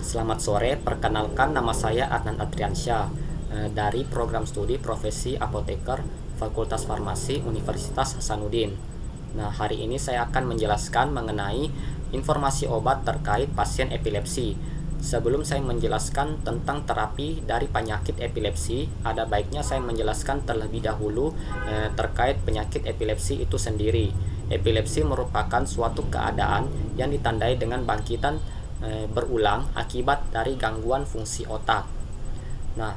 Selamat sore, perkenalkan nama saya Adnan Adriansyah dari program studi profesi apoteker Fakultas Farmasi Universitas Hasanuddin. Nah, hari ini saya akan menjelaskan mengenai informasi obat terkait pasien epilepsi. Sebelum saya menjelaskan tentang terapi dari penyakit epilepsi, ada baiknya saya menjelaskan terlebih dahulu terkait penyakit epilepsi itu sendiri. Epilepsi merupakan suatu keadaan yang ditandai dengan bangkitan berulang akibat dari gangguan fungsi otak. Nah,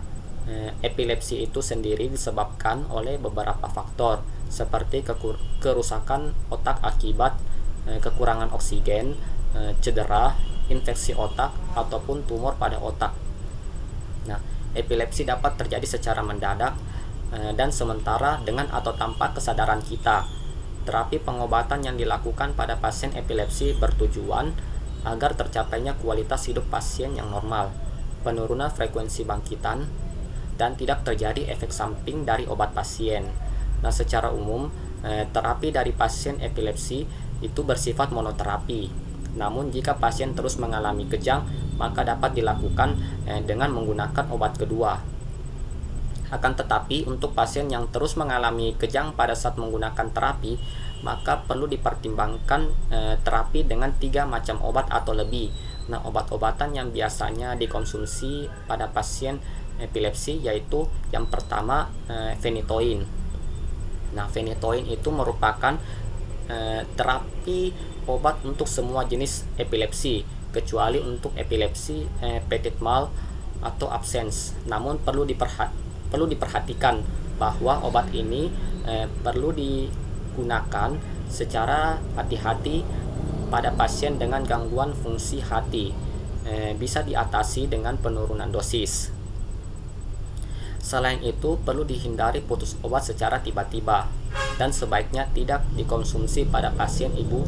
epilepsi itu sendiri disebabkan oleh beberapa faktor seperti kerusakan otak akibat kekurangan oksigen, cedera, infeksi otak, ataupun tumor pada otak. Nah, epilepsi dapat terjadi secara mendadak dan sementara dengan atau tanpa kesadaran kita. Terapi pengobatan yang dilakukan pada pasien epilepsi bertujuan agar tercapainya kualitas hidup pasien yang normal, penurunan frekuensi bangkitan, dan tidak terjadi efek samping dari obat pasien. Nah, secara umum, terapi dari pasien epilepsi itu bersifat monoterapi. Namun, jika pasien terus mengalami kejang, maka dapat dilakukan dengan menggunakan obat kedua. Akan tetapi, untuk pasien yang terus mengalami kejang pada saat menggunakan terapi, maka perlu dipertimbangkan terapi dengan 3 macam obat atau lebih. Nah, obat-obatan yang biasanya dikonsumsi pada pasien epilepsi yaitu yang pertama phenytoin. Nah, phenytoin itu merupakan terapi obat untuk semua jenis epilepsi kecuali untuk epilepsi petit mal atau absence. Namun perlu diperhatikan bahwa obat ini perlu digunakan secara hati-hati pada pasien dengan gangguan fungsi hati. Bisa diatasi dengan penurunan dosis. Selain itu, perlu dihindari putus obat secara tiba-tiba dan sebaiknya tidak dikonsumsi pada pasien ibu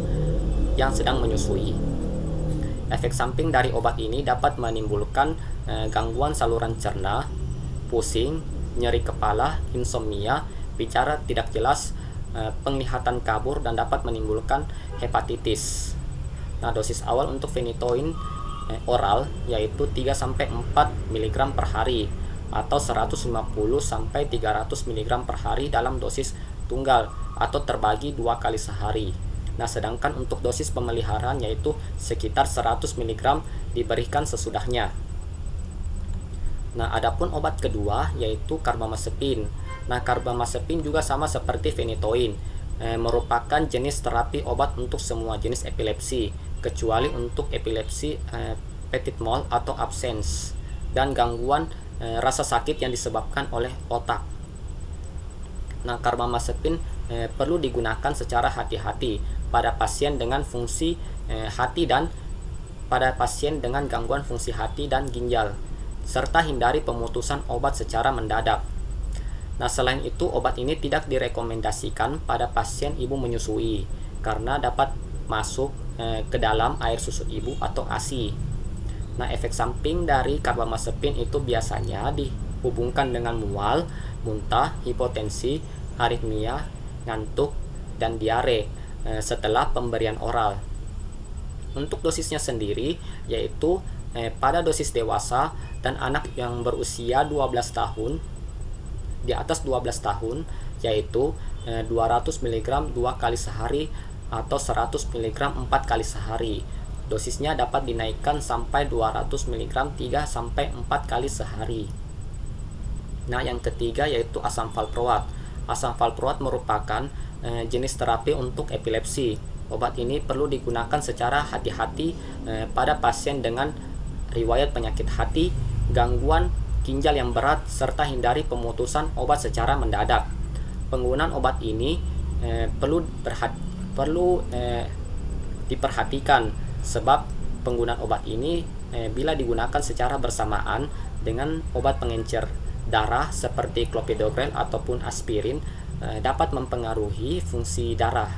yang sedang menyusui. Efek samping dari obat ini dapat menimbulkan gangguan saluran cerna, pusing, nyeri kepala, insomnia, bicara tidak jelas, penglihatan kabur, dan dapat menimbulkan hepatitis. Nah, dosis awal untuk phenytoin oral yaitu 3-4 mg per hari atau 150-300 mg per hari dalam dosis tunggal atau terbagi 2 kali sehari. Nah, sedangkan untuk dosis pemeliharaan yaitu sekitar 100 mg diberikan sesudahnya. Nah, adapun obat kedua yaitu carbamazepin. Nah, carbamazepin juga sama seperti phenytoin, merupakan jenis terapi obat untuk semua jenis epilepsi kecuali untuk epilepsi petit mal atau absence dan gangguan rasa sakit yang disebabkan oleh otak. Nah, carbamazepin perlu digunakan secara hati-hati pada pasien dengan fungsi hati dan pada pasien dengan gangguan fungsi hati dan ginjal, serta hindari pemutusan obat secara mendadak. Nah, selain itu obat ini tidak direkomendasikan pada pasien ibu menyusui karena dapat masuk ke dalam air susu ibu atau ASI. Nah, efek samping dari carbamazepin itu biasanya dihubungkan dengan mual, muntah, hipotensi, aritmia, ngantuk, dan diare setelah pemberian oral. Untuk dosisnya sendiri yaitu pada dosis dewasa dan anak yang berusia 12 tahun, di atas 12 tahun yaitu 200 mg 2 kali sehari atau 100 mg 4 kali sehari. Dosisnya dapat dinaikkan sampai 200 mg 3-4 kali sehari. Nah, yang ketiga yaitu asam valproat. Asam valproat merupakan jenis terapi untuk epilepsi. Obat ini perlu digunakan secara hati-hati pada pasien dengan riwayat penyakit hati, gangguan ginjal yang berat, serta hindari pemutusan obat secara mendadak. Penggunaan obat ini perlu diperhatikan sebab penggunaan obat ini bila digunakan secara bersamaan dengan obat pengencer darah seperti clopidogrel ataupun aspirin dapat mempengaruhi fungsi darah.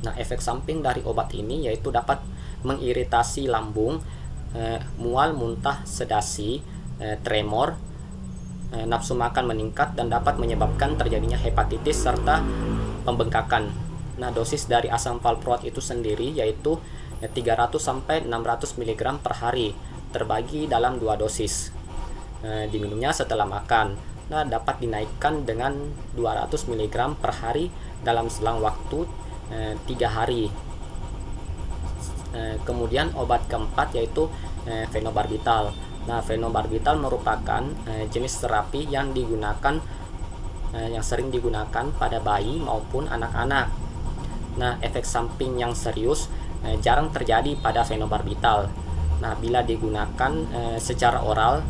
Nah, efek samping dari obat ini yaitu dapat mengiritasi lambung, mual, muntah, sedasi, tremor, nafsu makan meningkat, dan dapat menyebabkan terjadinya hepatitis serta pembengkakan. Nah, dosis dari asam valproat itu sendiri yaitu 300 sampai 600 mg per hari, terbagi dalam 2 dosis. Diminumnya setelah makan. Nah, dapat dinaikkan dengan 200 mg per hari dalam selang waktu 3 hari. Kemudian obat keempat yaitu fenobarbital. Nah, fenobarbital merupakan jenis terapi yang sering digunakan pada bayi maupun anak-anak. Nah, efek samping yang serius jarang terjadi pada fenobarbital. Nah, bila digunakan secara oral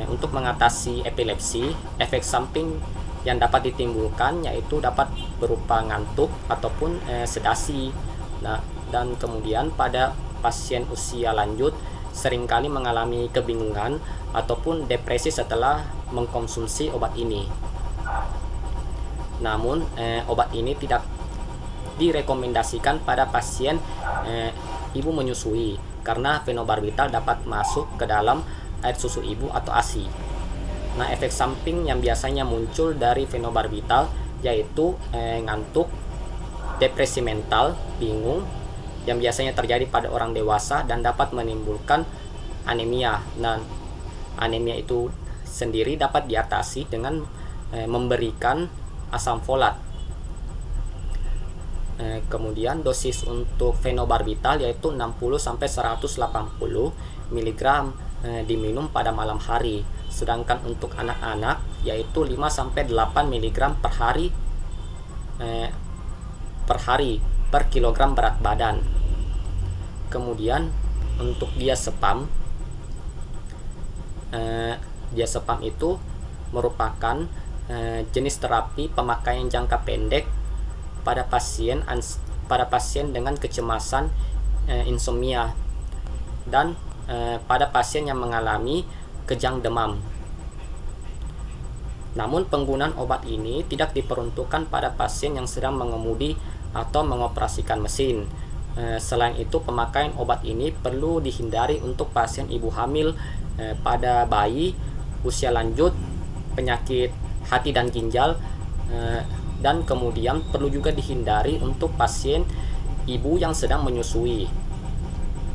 untuk mengatasi epilepsi, efek samping yang dapat ditimbulkan yaitu dapat berupa ngantuk ataupun sedasi. Nah, dan kemudian pada pasien usia lanjut seringkali mengalami kebingungan ataupun depresi setelah mengkonsumsi obat ini. Namun, obat ini tidak direkomendasikan pada pasien ibu menyusui karena fenobarbital dapat masuk ke dalam air susu ibu atau ASI. Nah, efek samping yang biasanya muncul dari fenobarbital yaitu ngantuk, depresi mental, bingung, yang biasanya terjadi pada orang dewasa dan dapat menimbulkan anemia. Nah, anemia itu sendiri dapat diatasi dengan memberikan asam folat. Kemudian dosis untuk fenobarbital yaitu 60 sampai 180 mg diminum pada malam hari. Sedangkan untuk anak-anak yaitu 5 sampai 8 mg per hari per kilogram berat badan. Kemudian untuk diazepam itu merupakan jenis terapi pemakaian jangka pendek pada pasien dengan kecemasan, insomnia, dan pada pasien yang mengalami kejang demam. Namun penggunaan obat ini tidak diperuntukkan pada pasien yang sedang mengemudi atau mengoperasikan mesin. Selain itu, pemakaian obat ini perlu dihindari untuk pasien ibu hamil, pada bayi, usia lanjut, penyakit hati dan ginjal, dan kemudian perlu juga dihindari untuk pasien ibu yang sedang menyusui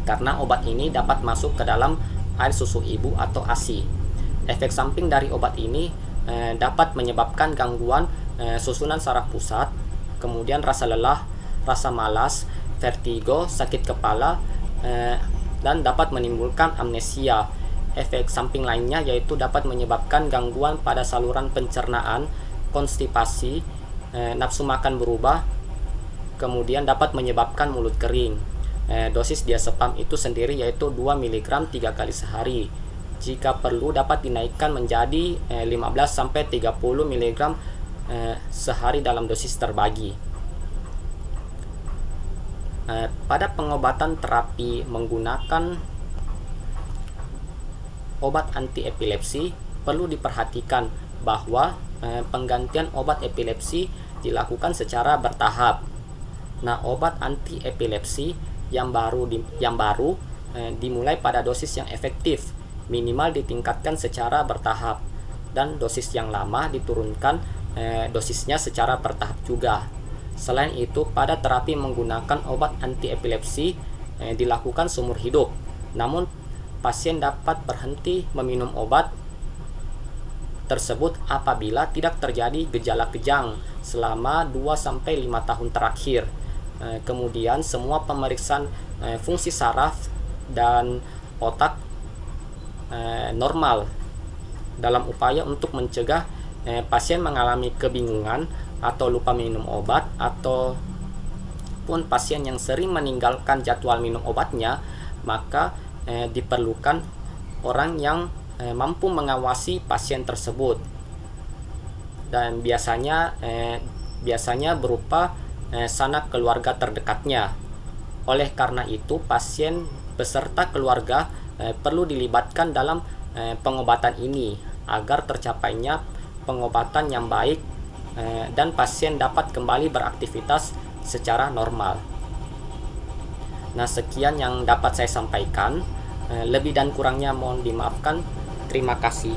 karena obat ini dapat masuk ke dalam air susu ibu atau ASI. Efek samping dari obat ini dapat menyebabkan gangguan susunan saraf pusat, kemudian rasa lelah, rasa malas, vertigo, sakit kepala, dan dapat menimbulkan amnesia. Efek samping lainnya yaitu dapat menyebabkan gangguan pada saluran pencernaan, konstipasi, nafsu makan berubah, kemudian dapat menyebabkan mulut kering. Dosis diazepam itu sendiri yaitu 2 mg 3 kali sehari. Jika perlu dapat dinaikkan menjadi 15 sampai 30 mg sehari dalam dosis terbagi. Pada pengobatan terapi menggunakan obat anti epilepsi perlu diperhatikan bahwa penggantian obat epilepsi dilakukan secara bertahap. Nah, obat anti epilepsi yang baru dimulai pada dosis yang efektif, minimal ditingkatkan secara bertahap, dan dosis yang lama diturunkan dosisnya secara bertahap juga. Selain itu, pada terapi menggunakan obat anti epilepsi dilakukan seumur hidup. Namun, pasien dapat berhenti meminum obat tersebut apabila tidak terjadi gejala kejang selama 2-5 tahun terakhir. Kemudian semua pemeriksaan fungsi saraf dan otak normal dalam upaya untuk mencegah pasien mengalami kebingungan atau lupa minum obat, ataupun pasien yang sering meninggalkan jadwal minum obatnya, maka diperlukan orang yang mampu mengawasi pasien tersebut, dan biasanya berupa sanak keluarga terdekatnya. Oleh karena itu, pasien beserta keluarga perlu dilibatkan dalam pengobatan ini agar tercapainya pengobatan yang baik dan pasien dapat kembali beraktivitas secara normal. Nah, sekian yang dapat saya sampaikan. Lebih dan kurangnya mohon dimaafkan. Terima kasih.